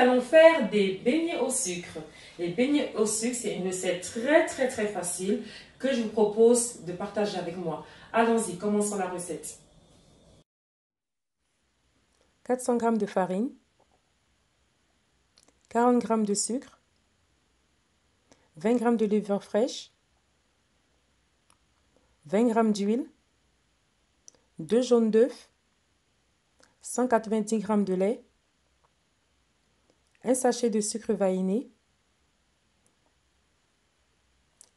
allons faire des beignets au sucre. Les beignets au sucre, c'est une recette très facile que je vous propose de partager avec moi. Allons-y, commençons la recette. 400 g de farine, 40 g de sucre, 20 g de levure fraîche, 20 g d'huile, 2 jaunes d'œufs, 190 g de lait, un sachet de sucre vanillé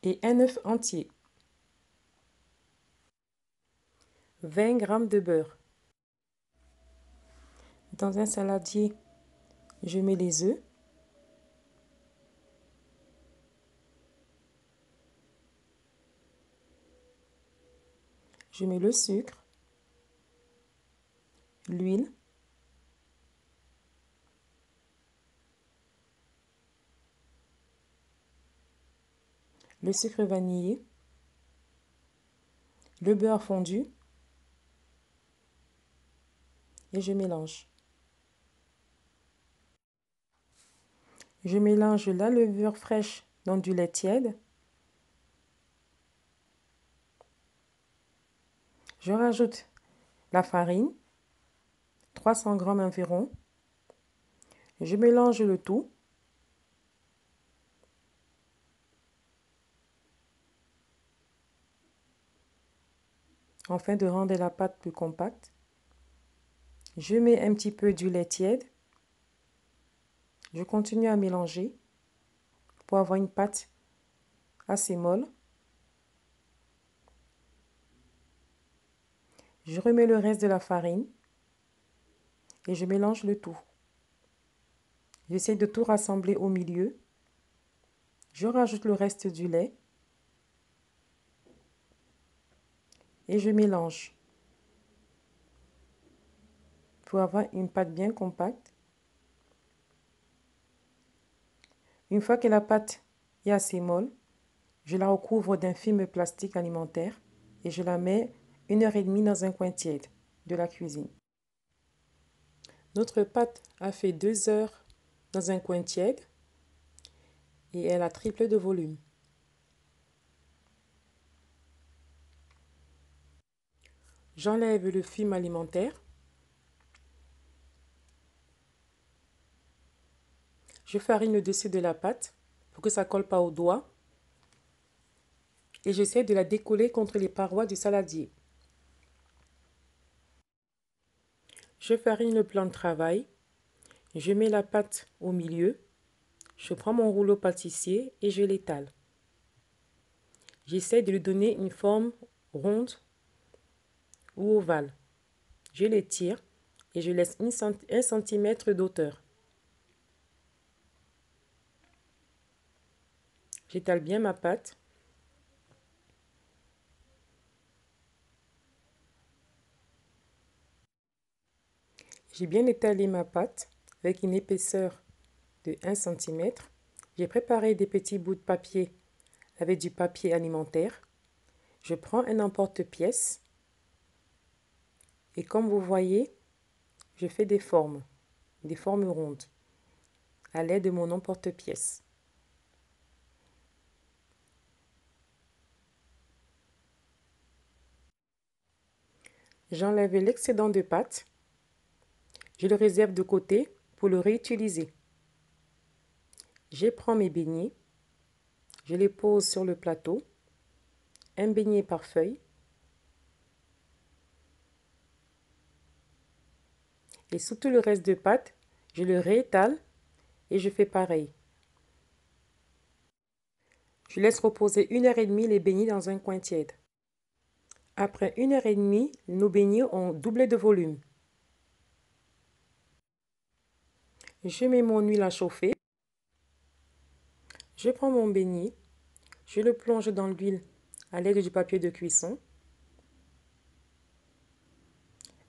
et un œuf entier, 20 g de beurre. Dans un saladier, je mets les œufs, je mets le sucre, l'huile, le sucre vanillé, le beurre fondu et je mélange. Je mélange la levure fraîche dans du lait tiède. Je rajoute la farine, 300 g environ. Je mélange le tout. Afin de rendre la pâte plus compacte. Je mets un petit peu du lait tiède. Je continue à mélanger pour avoir une pâte assez molle. Je remets le reste de la farine et je mélange le tout. J'essaie de tout rassembler au milieu. Je rajoute le reste du lait et je mélange pour avoir une pâte bien compacte. Une fois que la pâte est assez molle, je la recouvre d'un film plastique alimentaire et je la mets 1h30 dans un coin tiède de la cuisine. Notre pâte a fait 2 heures dans un coin tiède et elle a triplé de volume. J'enlève le film alimentaire. Je farine le dessus de la pâte pour que ça ne colle pas aux doigts. Et j'essaie de la décoller contre les parois du saladier. Je farine le plan de travail. Je mets la pâte au milieu. Je prends mon rouleau pâtissier et je l'étale. J'essaie de lui donner une forme ronde ou ovale. Je l'étire et je laisse 1 cm d'auteur. J'étale bien ma pâte. J'ai bien étalé ma pâte avec une épaisseur de 1 cm. J'ai préparé des petits bouts de papier avec du papier alimentaire. Je prends un emporte-pièce et comme vous voyez, je fais des formes rondes à l'aide de mon emporte-pièce. J'enlève l'excédent de pâte. Je le réserve de côté pour le réutiliser. Je prends mes beignets. Je les pose sur le plateau. Un beignet par feuille. Et sous tout le reste de pâte, je le réétale et je fais pareil. Je laisse reposer 1h30 les beignets dans un coin tiède. Après 1h30, nos beignets ont doublé de volume. Je mets mon huile à chauffer. Je prends mon beignet. Je le plonge dans l'huile à l'aide du papier de cuisson.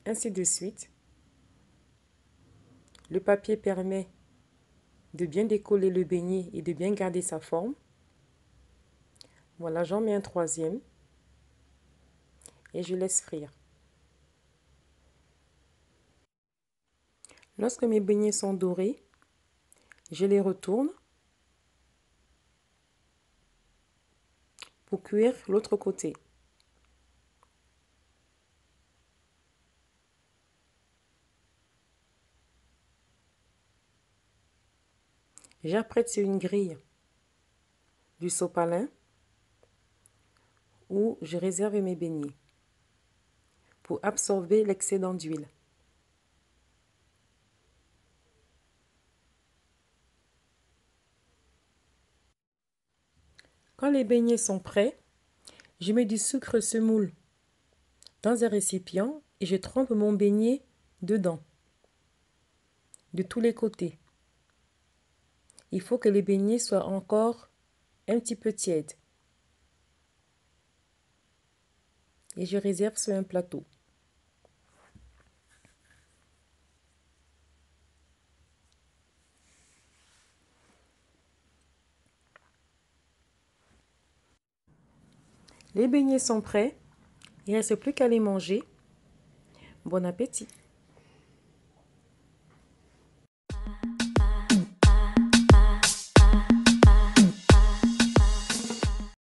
Ainsi de suite. Le papier permet de bien décoller le beignet et de bien garder sa forme. Voilà, j'en mets un troisième et je laisse frire. Lorsque mes beignets sont dorés, Je les retourne pour cuire l'autre côté. J'apprête sur une grille du sopalin où je réserve mes beignets pour absorber l'excédent d'huile. Quand les beignets sont prêts, je mets du sucre semoule dans un récipient et je trempe mon beignet dedans, de tous les côtés. Il faut que les beignets soient encore un petit peu tièdes. Et je réserve sur un plateau. Les beignets sont prêts. Il ne reste plus qu'à les manger. Bon appétit!